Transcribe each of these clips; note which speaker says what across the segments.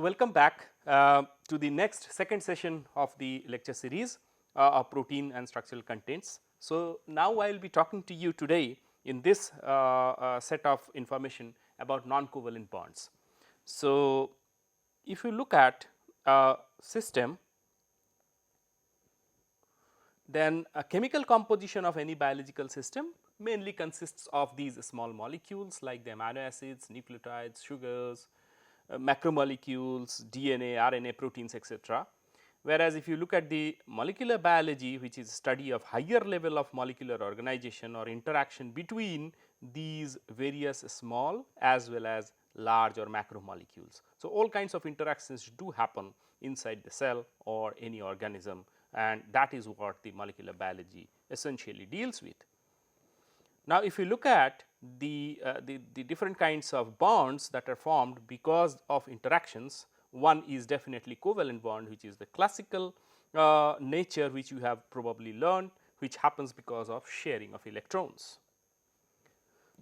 Speaker 1: So, welcome back to the next second session of the lecture series of protein and structural contents. So, now I will be talking to you today in this set of information about non-covalent bonds. So, if you look at a system, then a chemical composition of any biological system mainly consists of these small molecules like the amino acids, nucleotides, sugars, macromolecules, DNA, RNA, proteins, etc. Whereas, if you look at the molecular biology, which is study of higher level of molecular organization or interaction between these various small as well as large or macromolecules. So, all kinds of interactions do happen inside the cell or any organism, and that is what the molecular biology essentially deals with. Now, if you look at the different kinds of bonds that are formed because of interactions, one is definitely covalent bond, which is the classical nature which you have probably learned, which happens because of sharing of electrons.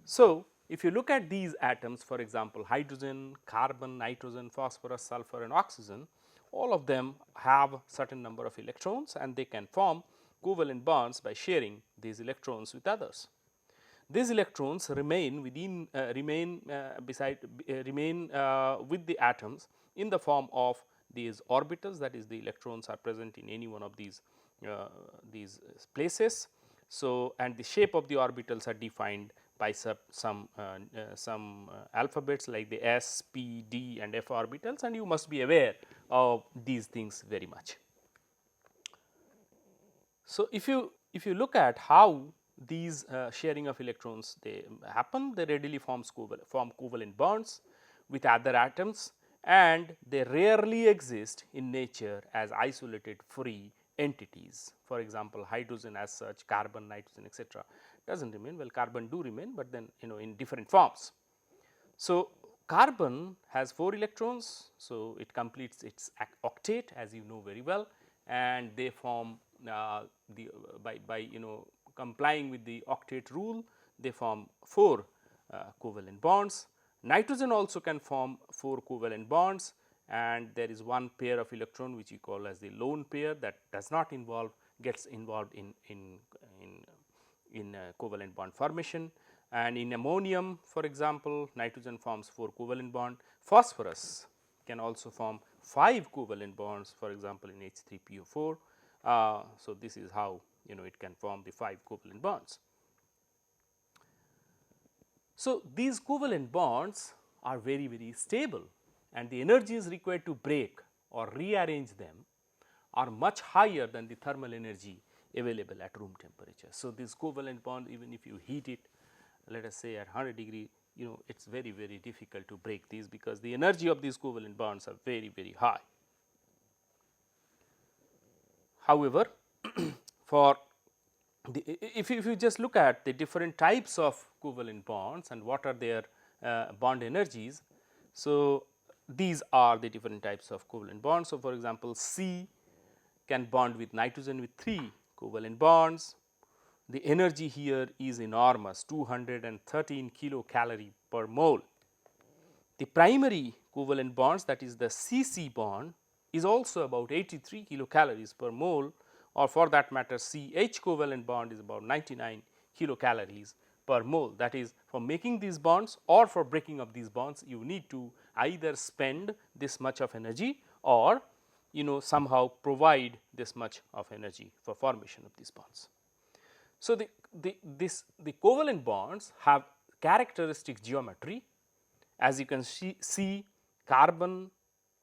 Speaker 1: So, if you look at these atoms, for example, hydrogen, carbon, nitrogen, phosphorus, sulfur and oxygen, all of them have certain number of electrons and they can form covalent bonds by sharing these electrons with others. These electrons remain within remain with the atoms in the form of these orbitals, that is the electrons are present in any one of these places. So, and the shape of the orbitals are defined by some alphabets like the S, P, D and F orbitals, and you must be aware of these things very much. So, if you look at how these sharing of electrons they happen, they readily form covalent bonds with other atoms, and they rarely exist in nature as isolated free entities. For example, hydrogen as such, carbon, nitrogen, etc., does not remain. Well, carbon do remain, but then in different forms. So, carbon has 4 electrons. So, it completes its octet, as you know very well, and they form by complying with the octet rule, they form 4 covalent bonds. Nitrogen also can form 4 covalent bonds, and there is one pair of electron which we call as the lone pair that does not gets involved in covalent bond formation. And in ammonium, for example, nitrogen forms 4 covalent bond. Phosphorus can also form 5 covalent bonds, for example, in H3PO4. So, this is how it can form the 5 covalent bonds. So, these covalent bonds are very stable, and the energies required to break or rearrange them are much higher than the thermal energy available at room temperature. So, this covalent bond, even if you heat it, let us say at 100 degree, it is very difficult to break these, because the energy of these covalent bonds are very high. However, for if you just look at the different types of covalent bonds and what are their bond energies. So, these are the different types of covalent bonds. So, for example, C can bond with nitrogen with 3 covalent bonds. The energy here is enormous, 213 kilocalorie per mole. The primary covalent bonds, that is the CC bond, is also about 83 kilocalories per mole, or for that matter CH covalent bond is about 99 kilocalories per mole. That is, for making these bonds or for breaking up these bonds, you need to either spend this much of energy or somehow provide this much of energy for formation of these bonds. So, the covalent bonds have characteristic geometry. As you can see carbon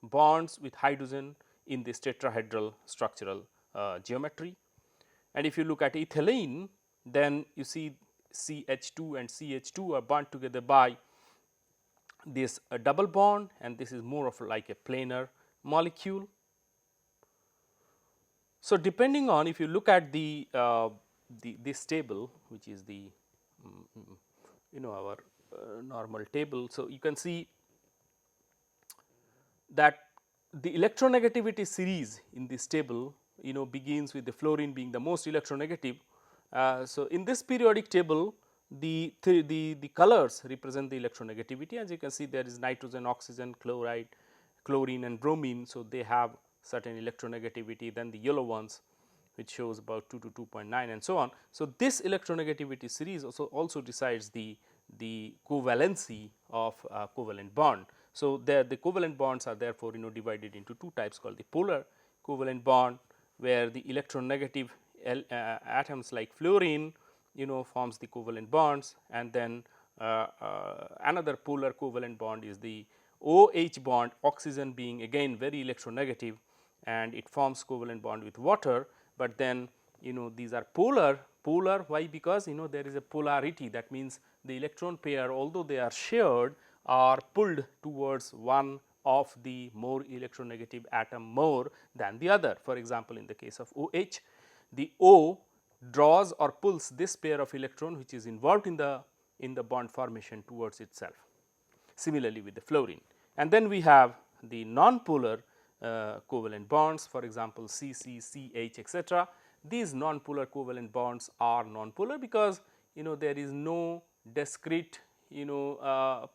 Speaker 1: bonds with hydrogen in this tetrahedral structural geometry. And if you look at ethylene, then you see CH2 and CH2 are bound together by this double bond, and this is more of like a planar molecule. So, depending on, if you look at this table, which is the our normal table. So, you can see that the electronegativity series in this table begins with the fluorine being the most electronegative. So, in this periodic table, the colors represent the electronegativity. As you can see, there is nitrogen, oxygen, chloride, chlorine and bromine. So, they have certain electronegativity than the yellow ones, which shows about 2 to 2.9 and so on. So, this electronegativity series also decides the covalency of covalent bond. So, there the covalent bonds are therefore divided into two types called the polar covalent bond, where the electronegative atoms like fluorine forms the covalent bonds, and then another polar covalent bond is the OH bond, oxygen being again very electronegative, and it forms covalent bond with water, but then these are polar. Why? Because there is a polarity, that means the electron pair, although they are shared, are pulled towards one of the more electronegative atom more than the other. For example, in the case of OH, the O draws or pulls this pair of electron which is involved in the bond formation towards itself. Similarly with the fluorine, and then we have the non-polar covalent bonds, for example CC, CH, etc. These non-polar covalent bonds are non-polar because there is no discrete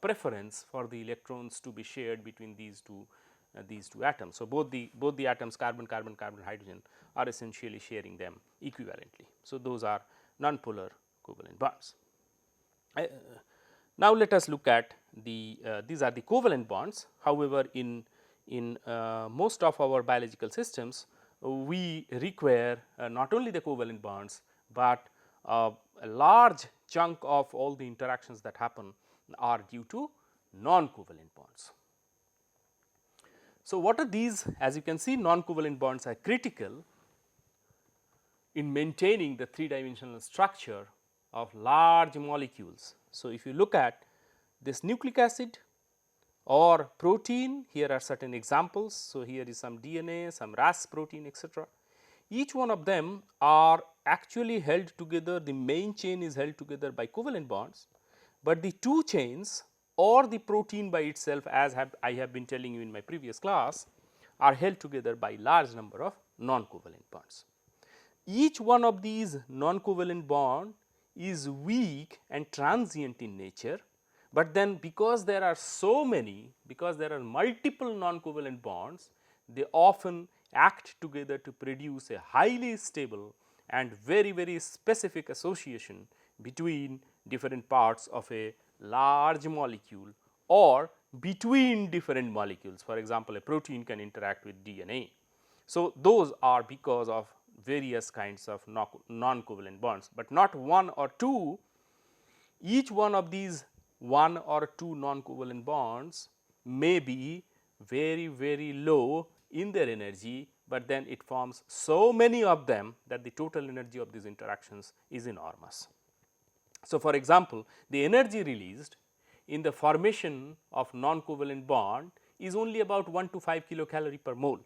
Speaker 1: preference for the electrons to be shared between these two atoms. So, both the atoms carbon, carbon, carbon, hydrogen are essentially sharing them equivalently. So, those are non-polar covalent bonds. Now, let us look at these are the covalent bonds. However, in most of our biological systems, we require not only the covalent bonds, but a large chunk of all the interactions that happen are due to non-covalent bonds. So, what are these? As you can see, non-covalent bonds are critical in maintaining the three-dimensional structure of large molecules. So, if you look at this nucleic acid or protein, here are certain examples. So, here is some DNA, some Ras protein, etc. Each one of them are actually held together, the main chain is held together by covalent bonds, but the two chains or the protein by itself, as I have been telling you in my previous class, are held together by large number of non-covalent bonds. Each one of these non-covalent bond is weak and transient in nature, but then because there are so many, because there are multiple non-covalent bonds, they often act together to produce a highly stable and very specific association between different parts of a large molecule or between different molecules. For example, a protein can interact with DNA. So, those are because of various kinds of non-covalent bonds, but not one or two. Each one of these one or two non-covalent bonds may be very low in their energy, but then it forms so many of them that the total energy of these interactions is enormous. So, for example, the energy released in the formation of non-covalent bond is only about 1 to 5 kilocalorie per mole,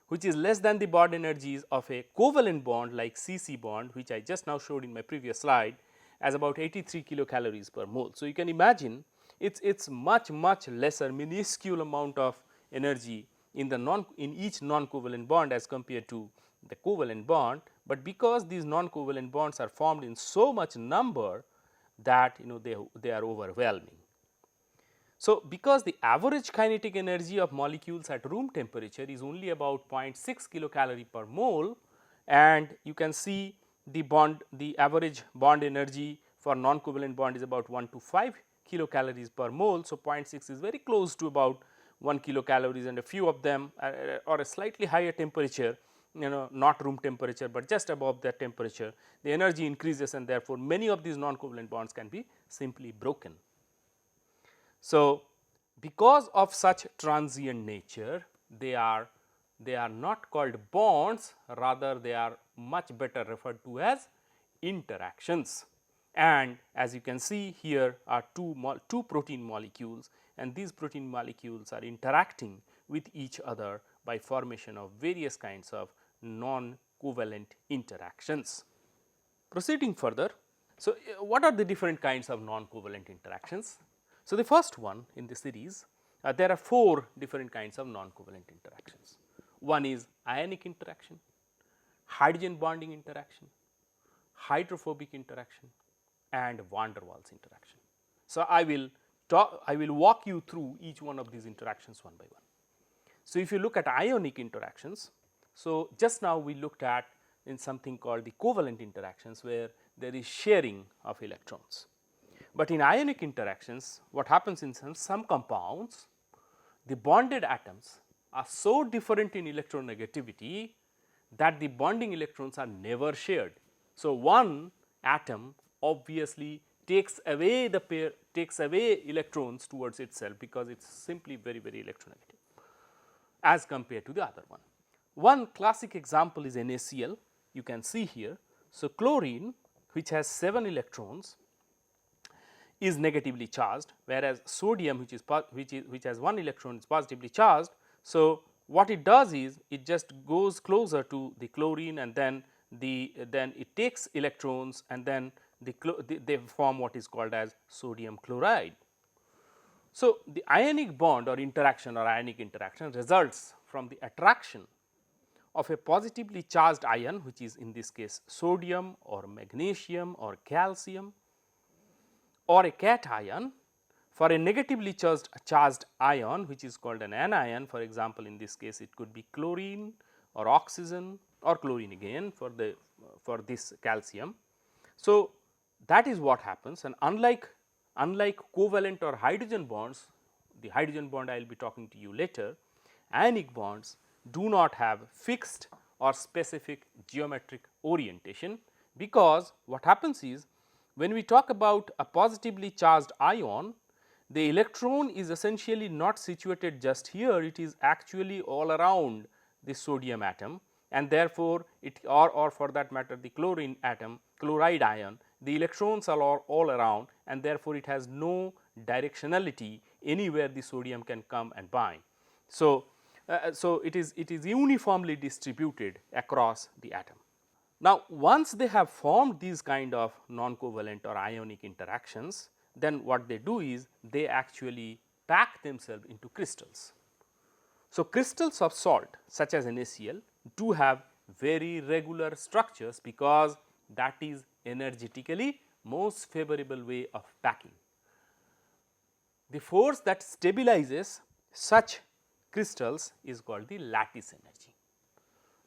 Speaker 1: which is less than the bond energies of a covalent bond like CC bond, which I just now showed in my previous slide, as about 83 kilocalories per mole. So, you can imagine it is much lesser, minuscule amount of energy in each non-covalent bond as compared to the covalent bond, but because these non-covalent bonds are formed in so much number that they are overwhelming. So, because the average kinetic energy of molecules at room temperature is only about 0.6 kilocalorie per mole, and you can see the average bond energy for non-covalent bond is about 1 to 5 kilocalories per mole. So, 0.6 is very close to about 1 kilocalories, and a few of them or a slightly higher temperature, not room temperature, but just above that temperature, the energy increases, and therefore, many of these non-covalent bonds can be simply broken. So, because of such transient nature, they are not called bonds, rather they are much better referred to as interactions. And as you can see, here are two protein molecules, and these protein molecules are interacting with each other by formation of various kinds of non-covalent interactions. Proceeding further, so what are the different kinds of non-covalent interactions? So, the first one in the series, there are 4 different kinds of non-covalent interactions. One is ionic interaction, hydrogen bonding interaction, hydrophobic interaction, and van der Waals interaction. So, I will walk you through each one of these interactions one by one. So, if you look at ionic interactions, so just now we looked at in something called the covalent interactions where there is sharing of electrons. But in ionic interactions, what happens in some compounds, the bonded atoms are so different in electronegativity that the bonding electrons are never shared. So, one atom obviously takes away the pair, takes away electrons towards itself because it is simply very electronegative as compared to the other one. One classic example is NaCl, you can see here. So, chlorine, which has 7 electrons, is negatively charged, whereas sodium, which has 1 electron, is positively charged. So, what it does is it just goes closer to the chlorine, and then it takes electrons, and then they form what is called as sodium chloride. So, the ionic bond or interaction or ionic interaction results from the attraction of a positively charged ion, which is in this case sodium or magnesium or calcium, or a cation, for a negatively charged ion, which is called an anion. For example, in this case it could be chlorine or oxygen or chlorine again for this calcium. So, that is what happens, and unlike covalent or hydrogen bonds, the hydrogen bond I will be talking to you later, ionic bonds do not have fixed or specific geometric orientation, because what happens is when we talk about a positively charged ion, the electron is essentially not situated just here, it is actually all around the sodium atom, and therefore, it or for that matter the chlorine atom, chloride ion, the electrons are all around, and therefore, it has no directionality anywhere the sodium can come and bind. So, it is uniformly distributed across the atom. Now, once they have formed these kind of non-covalent or ionic interactions, then what they do is they actually pack themselves into crystals. So, crystals of salt such as NaCl do have very regular structures, because that is energetically most favorable way of packing. The force that stabilizes such crystals is called the lattice energy.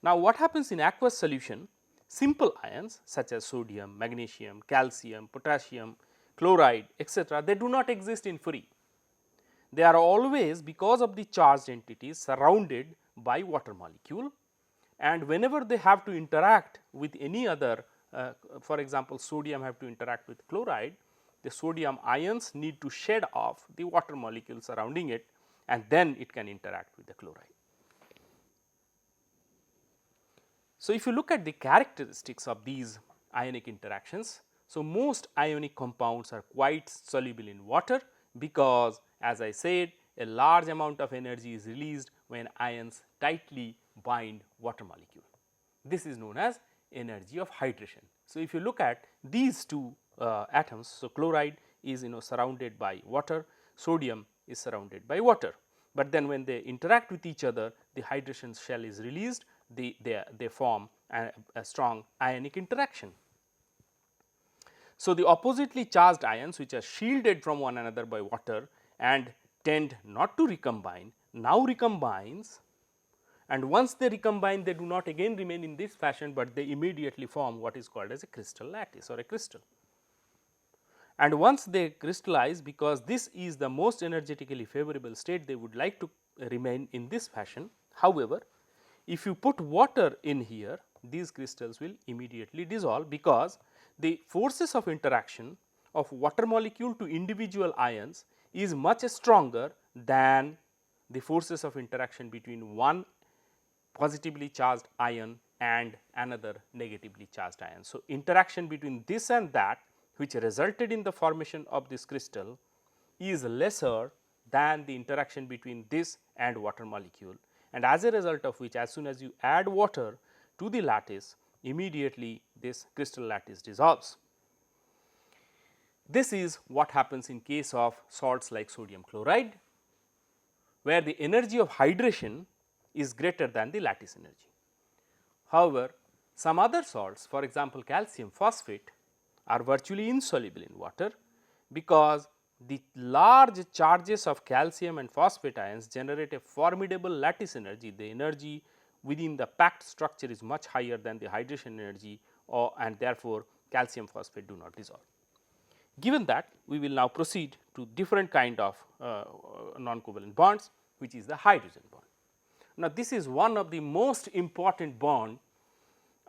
Speaker 1: Now, what happens in aqueous solution? Simple ions such as sodium, magnesium, calcium, potassium, chloride, etc., they do not exist in free. They are always, because of the charged entities, surrounded by water molecule, and whenever they have to interact with any other, for example, sodium have to interact with chloride, the sodium ions need to shed off the water molecule surrounding it, and then it can interact with the chloride. So, if you look at the characteristics of these ionic interactions, so most ionic compounds are quite soluble in water, because as I said, a large amount of energy is released when ions tightly bind water molecule. This is known as energy of hydration. So, if you look at these two atoms, so chloride is surrounded by water, sodium is surrounded by water, but then when they interact with each other, the hydration shell is released, they form a strong ionic interaction. So, the oppositely charged ions, which are shielded from one another by water and tend not to recombine, now recombines, and once they recombine, they do not again remain in this fashion, but they immediately form what is called as a crystal lattice or a crystal. And once they crystallize, because this is the most energetically favorable state, they would like to remain in this fashion. However, if you put water in here, these crystals will immediately dissolve, because the forces of interaction of water molecule to individual ions is much stronger than the forces of interaction between one positively charged ion and another negatively charged ion. So, interaction between this and that, which resulted in the formation of this crystal, is lesser than the interaction between this and water molecule, and as a result of which, as soon as you add water to the lattice, immediately this crystal lattice dissolves. This is what happens in case of salts like sodium chloride, where the energy of hydration is greater than the lattice energy. However, some other salts, for example, calcium phosphate, are virtually insoluble in water, because the large charges of calcium and phosphate ions generate a formidable lattice energy. The energy within the packed structure is much higher than the hydration energy, and therefore, calcium phosphate do not dissolve. Given that, we will now proceed to different kind of non-covalent bonds, which is the hydrogen bond. Now, this is one of the most important bond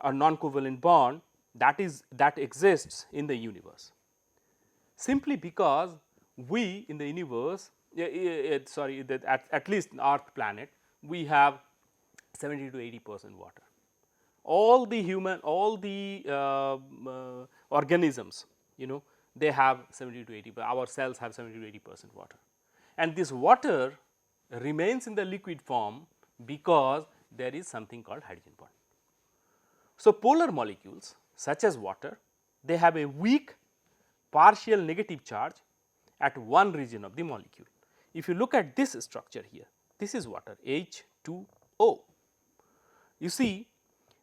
Speaker 1: or non-covalent bond that exists in the universe, simply because we in the universe, sorry, at least in Earth planet, we have 70 to 80% water. All the organisms, they have 70 to 80%, our cells have 70 to 80% water, and this water remains in the liquid form because there is something called hydrogen bond. So, polar molecules such as water, they have a weak partial negative charge at one region of the molecule. If you look at this structure here, this is water, H2O. You see,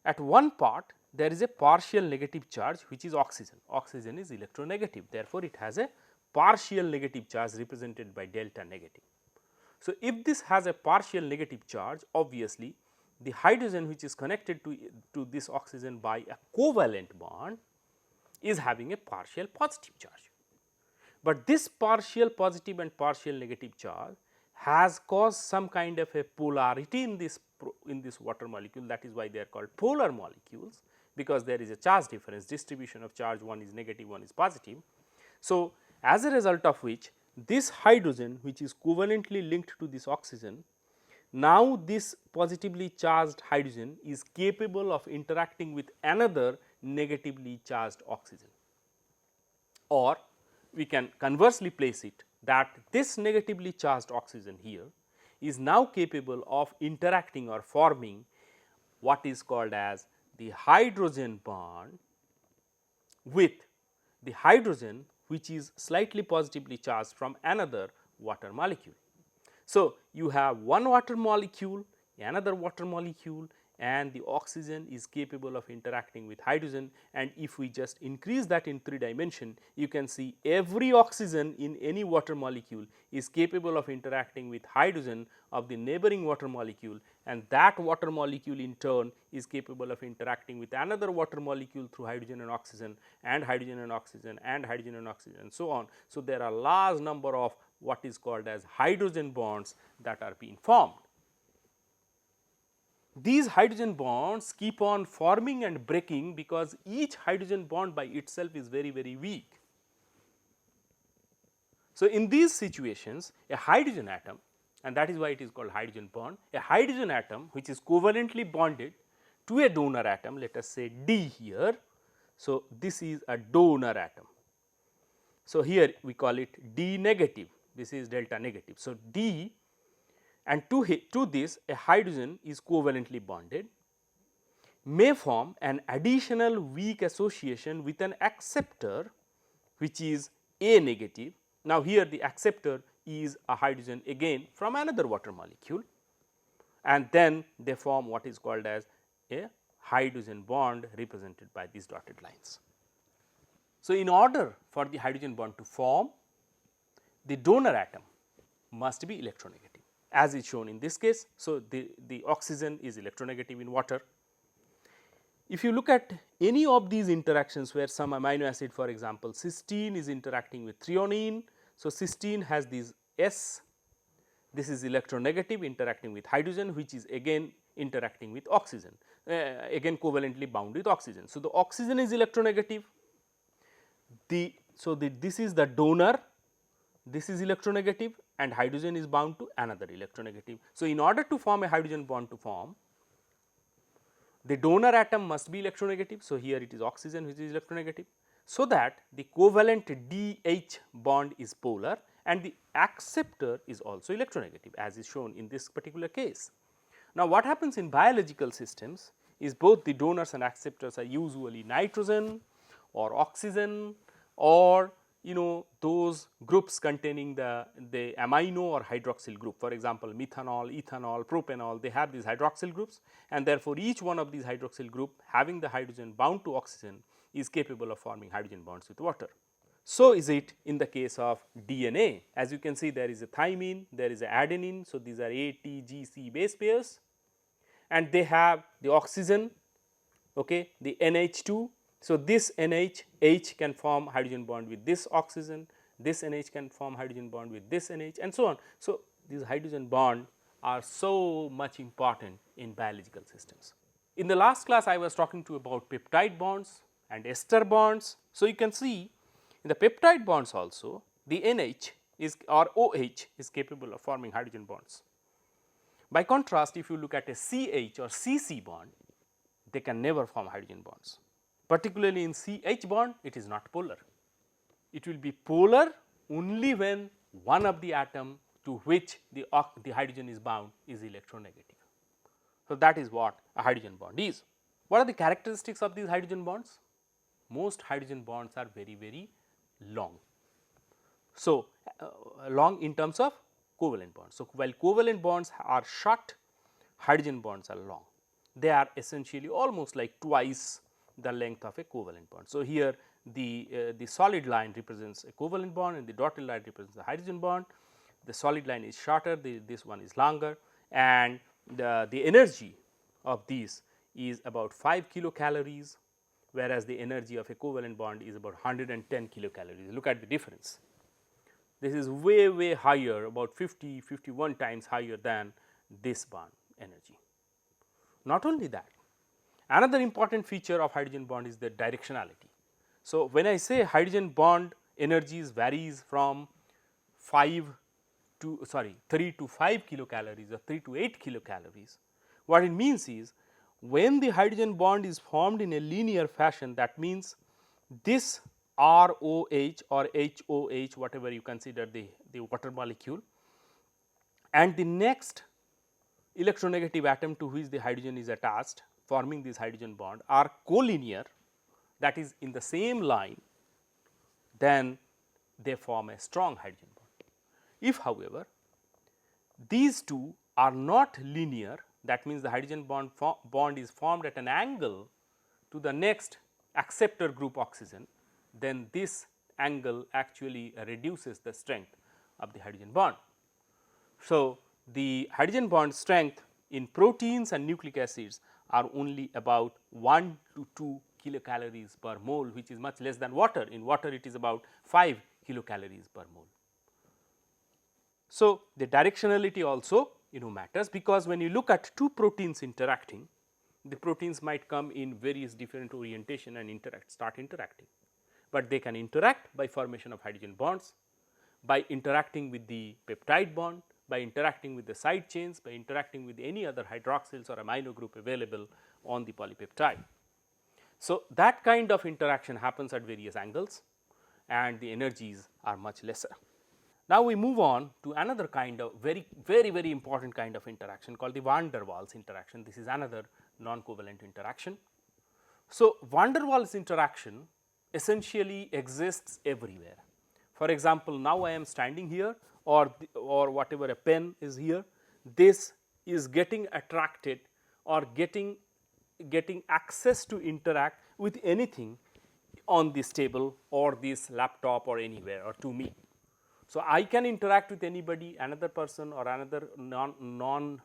Speaker 1: at one part there is a partial negative charge, which is oxygen. Oxygen is electronegative, therefore, it has a partial negative charge represented by delta negative. So, if this has a partial negative charge, obviously, the hydrogen which is connected to this oxygen by a covalent bond is having a partial positive charge. But this partial positive and partial negative charge has caused some kind of a polarity in this water molecule. That is why they are called polar molecules, because there is a charge difference, distribution of charge, one is negative, one is positive. So, as a result of which this hydrogen, which is covalently linked to this oxygen, now this positively charged hydrogen is capable of interacting with another negatively charged oxygen, or we can conversely place it that this negatively charged oxygen here is now capable of interacting or forming what is called as the hydrogen bond with the hydrogen which is slightly positively charged from another water molecule. So, you have one water molecule, another water molecule, and the oxygen is capable of interacting with hydrogen, and if we just increase that in 3 dimension, you can see every oxygen in any water molecule is capable of interacting with hydrogen of the neighboring water molecule, and that water molecule in turn is capable of interacting with another water molecule through hydrogen and oxygen, and hydrogen and oxygen, and hydrogen and oxygen, and so on. So, there are large number of what is called as hydrogen bonds that are being formed. These hydrogen bonds keep on forming and breaking because each hydrogen bond by itself is very, very weak. So, in these situations, a hydrogen atom, and that is why it is called hydrogen bond, a hydrogen atom which is covalently bonded to a donor atom, let us say D here. So, this is a donor atom. So, here we call it D negative, this is delta negative. So, D, and to this a hydrogen is covalently bonded, may form an additional weak association with an acceptor which is A negative. Now, here the acceptor is a hydrogen again from another water molecule, and then they form what is called as a hydrogen bond represented by these dotted lines. So, in order for the hydrogen bond to form, the donor atom must be electronegative, as is shown in this case. So, the oxygen is electronegative in water. If you look at any of these interactions where some amino acid, for example, cysteine is interacting with threonine. So, cysteine has this S, this is electronegative interacting with hydrogen, which is again interacting with oxygen, again covalently bound with oxygen. So, the oxygen is electronegative, this is the donor, this is electronegative, and hydrogen is bound to another electronegative. So, in order to form a hydrogen bond to form, the donor atom must be electronegative. So, here it is oxygen which is electronegative, so that the covalent DH bond is polar and the acceptor is also electronegative, as is shown in this particular case. Now, what happens in biological systems is both the donors and acceptors are usually nitrogen or oxygen, or those groups containing the amino or hydroxyl group. For example, methanol, ethanol, propanol, they have these hydroxyl groups, and therefore, each one of these hydroxyl group having the hydrogen bound to oxygen is capable of forming hydrogen bonds with water. So is it in the case of DNA. As you can see, there is a thymine, there is a adenine. So, these are A, T, G, C base pairs, and they have the oxygen, okay, the NH2. So, this NH can form hydrogen bond with this oxygen, this NH can form hydrogen bond with this NH, and so on. So, these hydrogen bonds are so much important in biological systems. In the last class, I was talking to you about peptide bonds and ester bonds. So, you can see in the peptide bonds also, the NH is or OH is capable of forming hydrogen bonds. By contrast, if you look at a CH or CC bond, they can never form hydrogen bonds. Particularly in CH bond, it is not polar. It will be polar only when one of the atom to which the hydrogen is bound is electronegative. So, that is what a hydrogen bond is. What are the characteristics of these hydrogen bonds? Most hydrogen bonds are very, very long. So, long in terms of covalent bonds. So, while covalent bonds are short, hydrogen bonds are long. They are essentially almost like twice the length of a covalent bond. So, here the solid line represents a covalent bond and the dotted line represents the hydrogen bond. The solid line is shorter, this one is longer, and the energy of these is about 5 kilocalories, whereas the energy of a covalent bond is about 110 kilocalories. Look at the difference. This is way higher, about 51 times higher than this bond energy. Not only that, another important feature of hydrogen bond is the directionality. So, when I say hydrogen bond energies varies from 3 to 5 kilocalories or 3 to 8 kilocalories, what it means is when the hydrogen bond is formed in a linear fashion, that means this ROH or HOH, whatever you consider the water molecule, and the next electronegative atom to which the hydrogen is attached forming this hydrogen bond are collinear, that is in the same line, then they form a strong hydrogen bond. If however, these two are not linear, that means the hydrogen bond is formed at an angle to the next acceptor group oxygen, then this angle actually reduces the strength of the hydrogen bond. So, the hydrogen bond strength in proteins and nucleic acids are only about 1 to 2 kilocalories per mole, which is much less than water. In water it is about 5 kilocalories per mole. So, the directionality also matters, because when you look at two proteins interacting, the proteins might come in various different orientation and start interacting, but they can interact by formation of hydrogen bonds, by interacting with the peptide bond, by interacting with the side chains, by interacting with any other hydroxyls or amino group available on the polypeptide. So, that kind of interaction happens at various angles and the energies are much lesser. Now, we move on to another kind of very important kind of interaction called the van der Waals interaction. This is another non-covalent interaction. So, van der Waals interaction essentially exists everywhere. For example, now I am standing here or whatever a pen is here, this is getting attracted or getting access to interact with anything on this table or this laptop or anywhere or to me. So, I can interact with anybody, another person or another non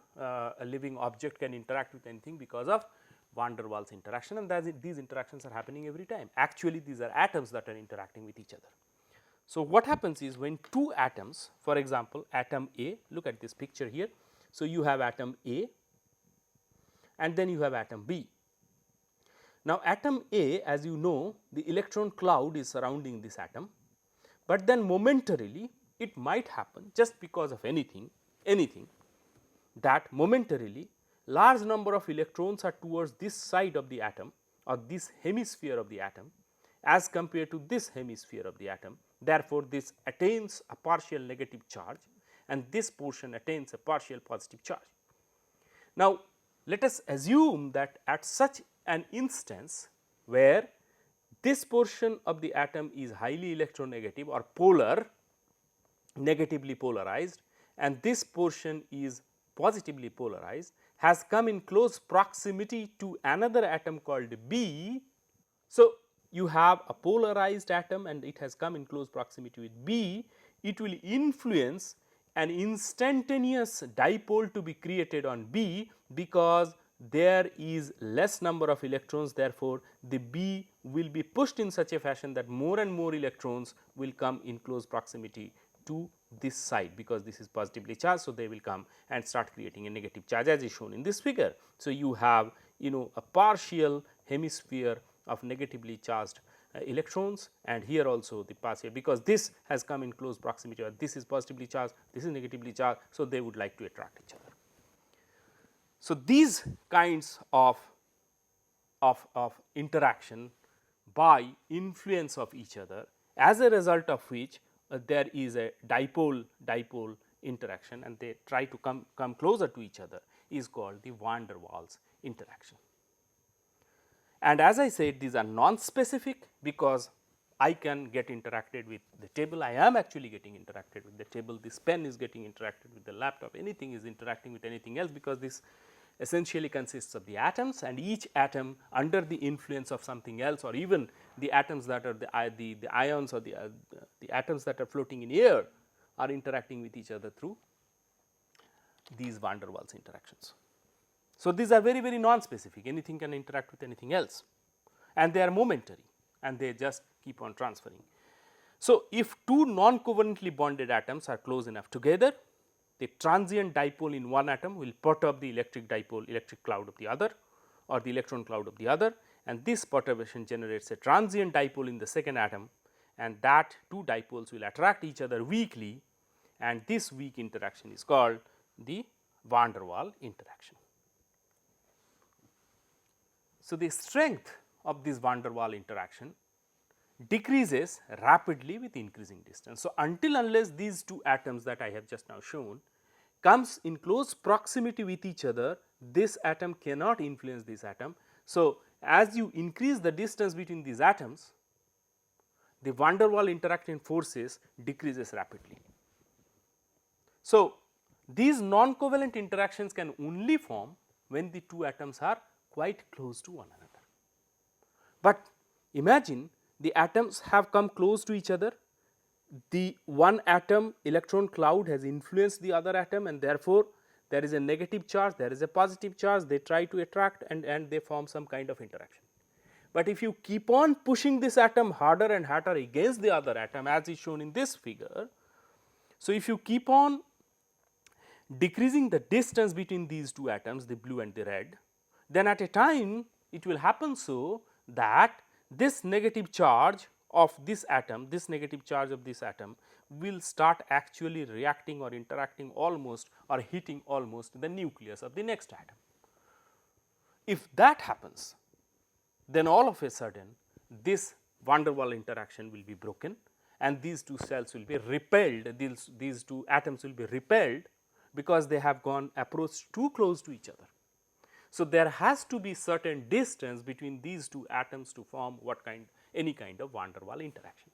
Speaker 1: living object can interact with anything because of van der Waals interaction, and these interactions are happening every time. Actually, these are atoms that are interacting with each other. So, what happens is when two atoms, for example, atom A, look at this picture here. So, you have atom A and then you have atom B. Now, atom A, as you know, the electron cloud is surrounding this atom, but then momentarily it might happen just because of anything that momentarily large number of electrons are towards this side of the atom or this hemisphere of the atom as compared to this hemisphere of the atom. Therefore, this attains a partial negative charge and this portion attains a partial positive charge. Now, let us assume that at such an instance where this portion of the atom is highly electronegative or polar, negatively polarized, and this portion is positively polarized, has come in close proximity to another atom called B. So, you have a polarized atom and it has come in close proximity with B, it will influence an instantaneous dipole to be created on B, because there is less number of electrons, therefore, the B will be pushed in such a fashion that more and more electrons will come in close proximity to this side, because this is positively charged. So, they will come and start creating a negative charge as is shown in this figure. So, you have a partial hemisphere of negatively charged electrons, and here also the partial, because this has come in close proximity, or this is positively charged, this is negatively charged. So, they would like to attract each other. So, these kinds of interaction by influence of each other, as a result of which there is a dipole interaction and they try to come closer to each other, is called the van der Waals interaction. And as I said, these are non-specific, because I can get interacted with the table, I am actually getting interacted with the table, this pen is getting interacted with the laptop, anything is interacting with anything else, because this essentially consists of the atoms, and each atom under the influence of something else, or even the atoms that are the ions, or the atoms that are floating in air, are interacting with each other through these van der Waals interactions. So, these are very non-specific, anything can interact with anything else, and they are momentary and they just keep on transferring. So, if two non-covalently bonded atoms are close enough together, the transient dipole in one atom will perturb the electric cloud of the other, or the electron cloud of the other, and this perturbation generates a transient dipole in the second atom, and that two dipoles will attract each other weakly, and this weak interaction is called the van der Waals interaction. So, the strength of this van der Waals interaction decreases rapidly with increasing distance. So, until unless these two atoms that I have just now shown comes in close proximity with each other, this atom cannot influence this atom. So, as you increase the distance between these atoms, the van der Waals interaction forces decreases rapidly. So, these non-covalent interactions can only form when the two atoms are quite close to one another. But imagine the atoms have come close to each other, the one atom electron cloud has influenced the other atom, and therefore, there is a negative charge, there is a positive charge, they try to attract and they form some kind of interaction. But if you keep on pushing this atom harder and harder against the other atom, as is shown in this figure, so if you keep on decreasing the distance between these two atoms, the blue and the red, then at a time it will happen so that this negative charge of this atom, this negative charge of this atom will start actually reacting or interacting almost or hitting almost the nucleus of the next atom. If that happens, then all of a sudden this van der Waals interaction will be broken, and these two cells will be repelled, these two atoms will be repelled, because they have approached too close to each other. So, there has to be certain distance between these two atoms to form any kind of van der Waals interaction,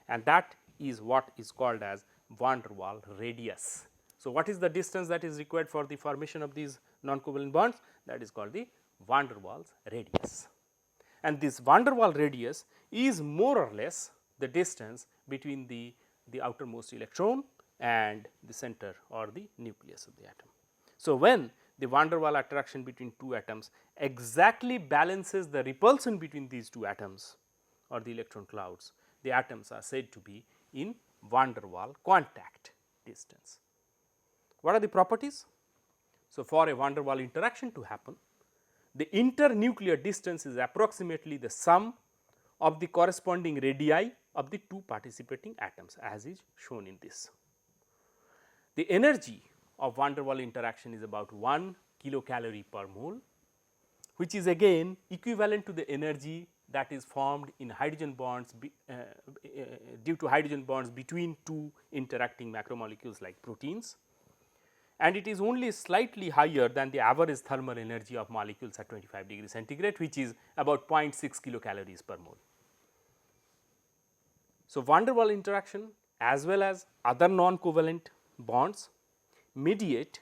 Speaker 1: and that is what is called as van der Waals radius. So, what is the distance that is required for the formation of these non-covalent bonds? That is called the van der Waals radius, and this van der Waals radius is more or less the distance between the outermost electron and the center or the nucleus of the atom. So, when the van der Waals attraction between two atoms exactly balances the repulsion between these two atoms or the electron clouds, the atoms are said to be in van der Waals contact distance. What are the properties? So, for a van der Waals interaction to happen, the internuclear distance is approximately the sum of the corresponding radii of the two participating atoms, as is shown in this. The energy of van der Waals interaction is about 1 kilocalorie per mole, which is again equivalent to the energy that is formed in hydrogen bonds due to hydrogen bonds between two interacting macromolecules like proteins, and it is only slightly higher than the average thermal energy of molecules at 25 degrees centigrade, which is about 0.6 kilocalories per mole. So, van der Waals interaction as well as other non-covalent bonds mediate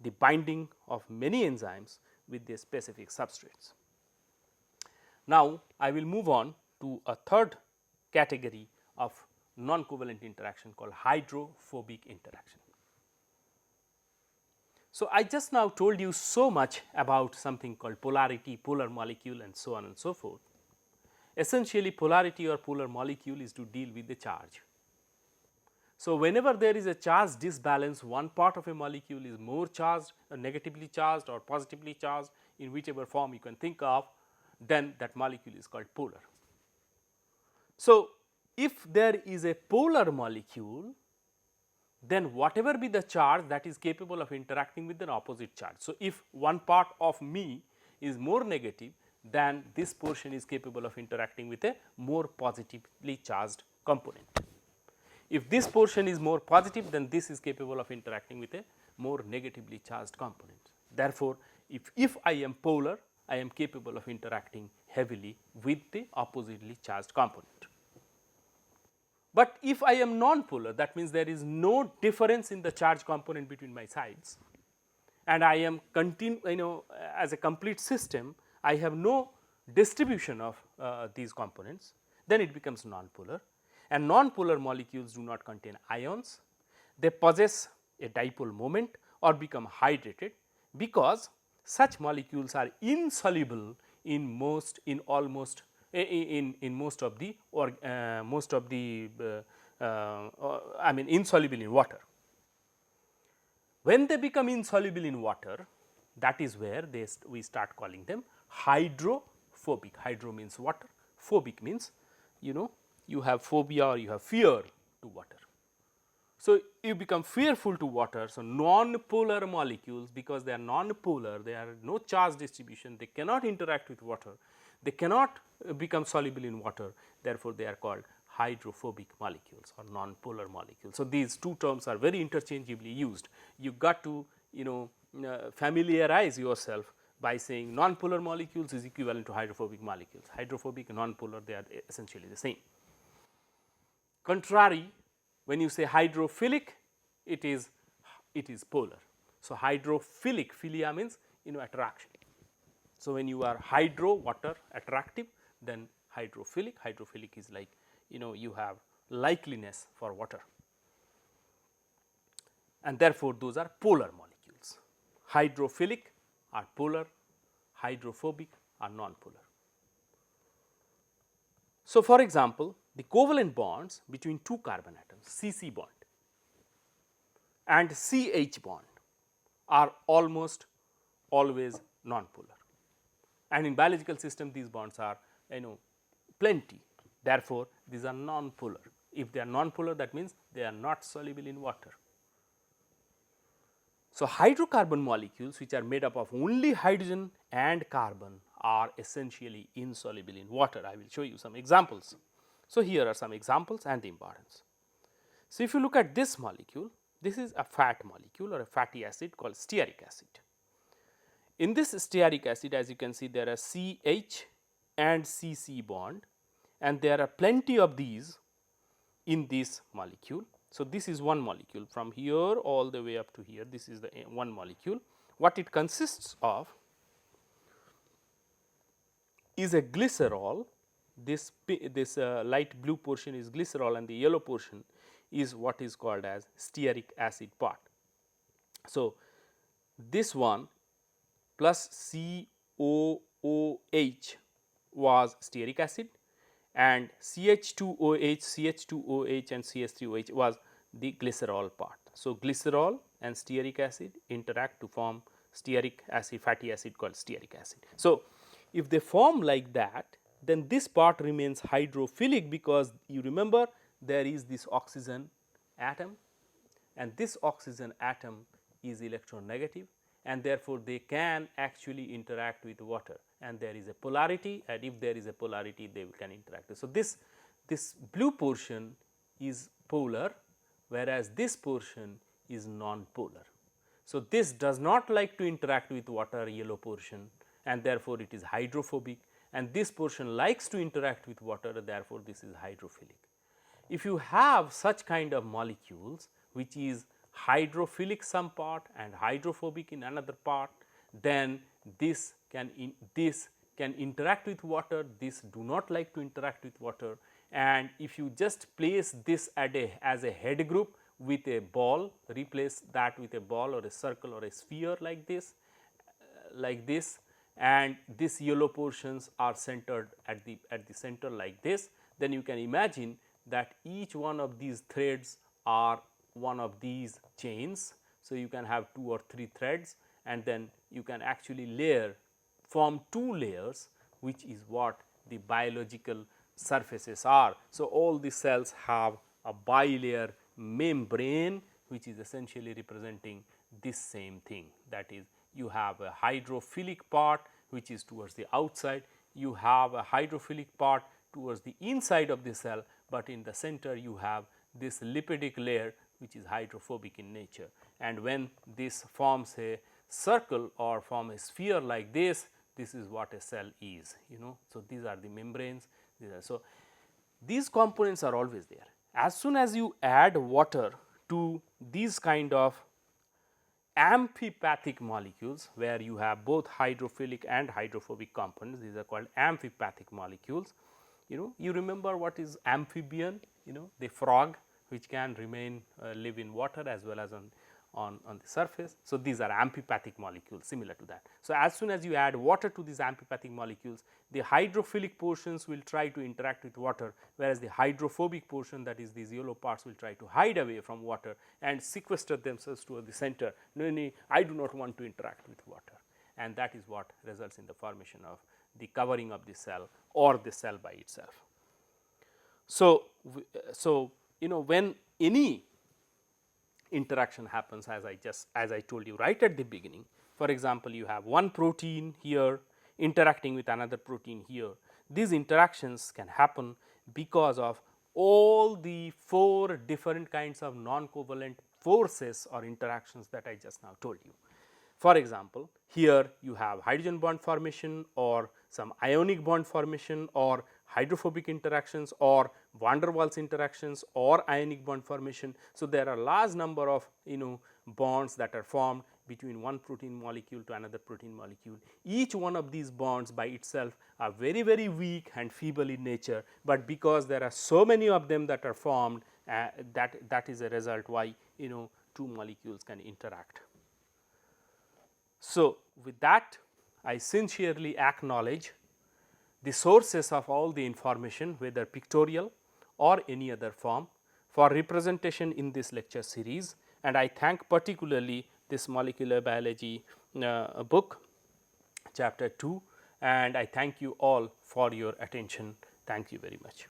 Speaker 1: the binding of many enzymes with their specific substrates. Now, I will move on to a third category of non-covalent interaction called hydrophobic interaction. So, I just now told you so much about something called polarity, polar molecule and so on and so forth. Essentially, polarity or polar molecule is to deal with the charge. So, whenever there is a charge disbalance, one part of a molecule is more charged, negatively charged or positively charged, in whichever form you can think of, then that molecule is called polar. So, if there is a polar molecule, then whatever be the charge, that is capable of interacting with an opposite charge. So, if one part of me is more negative, then this portion is capable of interacting with a more positively charged component. If this portion is more positive, then this is capable of interacting with a more negatively charged component. Therefore, if I am polar, I am capable of interacting heavily with the oppositely charged component. But if I am non-polar, that means there is no difference in the charge component between my sides, and I am as a complete system, I have no distribution of these components, then it becomes non-polar. And non-polar molecules do not contain ions, they possess a dipole moment or become hydrated, because such molecules are insoluble in most of the insoluble in water. When they become insoluble in water, that is where we start calling them hydrophobic. Hydro means water, phobic means you have phobia or you have fear to water. So, you become fearful to water. So, non-polar molecules, because they are non-polar, they are no charge distribution, they cannot interact with water, they cannot become soluble in water, therefore, they are called hydrophobic molecules or non-polar molecules. So, these two terms are very interchangeably used. You got to familiarize yourself by saying non-polar molecules is equivalent to hydrophobic molecules. Hydrophobic and non-polar, they are essentially the same. Contrary, when you say hydrophilic, it is polar. So, hydrophilic, philia means attraction. So, when you are hydro, water, attractive, then hydrophilic. Hydrophilic is like you have likeliness for water, and therefore, those are polar molecules. Hydrophilic are polar, hydrophobic are non-polar. So, for example, the covalent bonds between two carbon atoms, CC bond and CH bond, are almost always non-polar, and in biological system these bonds are plenty. Therefore, these are non-polar. If they are non-polar, that means they are not soluble in water. So, hydrocarbon molecules, which are made up of only hydrogen and carbon, are essentially insoluble in water. I will show you some examples. So, here are some examples and the importance. So, if you look at this molecule, this is a fat molecule or a fatty acid called stearic acid. In this stearic acid, as you can see, there are CH and CC bond, and there are plenty of these in this molecule. So, this is one molecule from here all the way up to here, this is the one molecule. What it consists of is a glycerol. This light blue portion is glycerol and the yellow portion is what is called as stearic acid part. So, this one plus COOH was stearic acid, and CH2OH, CH2OH and CH3OH was the glycerol part. So, glycerol and stearic acid interact to form stearic acid, fatty acid called stearic acid. So, if they form like that, then this part remains hydrophilic, because you remember there is this oxygen atom, and this oxygen atom is electronegative, and therefore, they can actually interact with water, and there is a polarity, and if there is a polarity, they can interact. So, this blue portion is polar, whereas this portion is non-polar. So, this does not like to interact with water, yellow portion, and therefore, it is hydrophobic, and this portion likes to interact with water, therefore, this is hydrophilic. If you have such kind of molecules which is hydrophilic some part and hydrophobic in another part, then this can interact with water, this do not like to interact with water, and if you just place this as a head group with a ball, replace that with a ball or a circle or a sphere like this, and these yellow portions are centered at the center like this, then you can imagine that each one of these threads are one of these chains. So, you can have 2 or 3 threads, and then you can actually form 2 layers, which is what the biological surfaces are. So, all the cells have a bilayer membrane, which is essentially representing this same thing, that is, you have a hydrophilic part which is towards the outside, you have a hydrophilic part towards the inside of the cell, but in the center you have this lipidic layer which is hydrophobic in nature. And when this forms a circle or form a sphere like this is what a cell is, you know. So, these are the membranes. So, these components are always there. As soon as you add water to these kind of amphipathic molecules, where you have both hydrophilic and hydrophobic components, these are called amphipathic molecules. You know, you remember what is amphibian, you know, the frog which can live in water as well as on the surface. So, these are amphipathic molecules similar to that. So, as soon as you add water to these amphipathic molecules, the hydrophilic portions will try to interact with water, whereas the hydrophobic portion, that is these yellow parts, will try to hide away from water and sequester themselves toward the center. No, I do not want to interact with water, and that is what results in the formation of the covering of the cell or the cell by itself. So, you know, when any interaction happens, as I told you right at the beginning, for example, you have one protein here interacting with another protein here. These interactions can happen because of all the 4 different kinds of non-covalent forces or interactions that I just now told you. For example, here you have hydrogen bond formation or some ionic bond formation or hydrophobic interactions or van der Waals interactions or ionic bond formation. So, there are large number of, you know, bonds that are formed between one protein molecule to another protein molecule. Each one of these bonds by itself are very, very weak and feeble in nature, but because there are so many of them that are formed, that is a result why, you know, 2 molecules can interact. So, with that, I sincerely acknowledge the sources of all the information, whether pictorial or any other form, for representation in this lecture series, and I thank particularly this molecular biology book, chapter 2, and I thank you all for your attention. Thank you very much.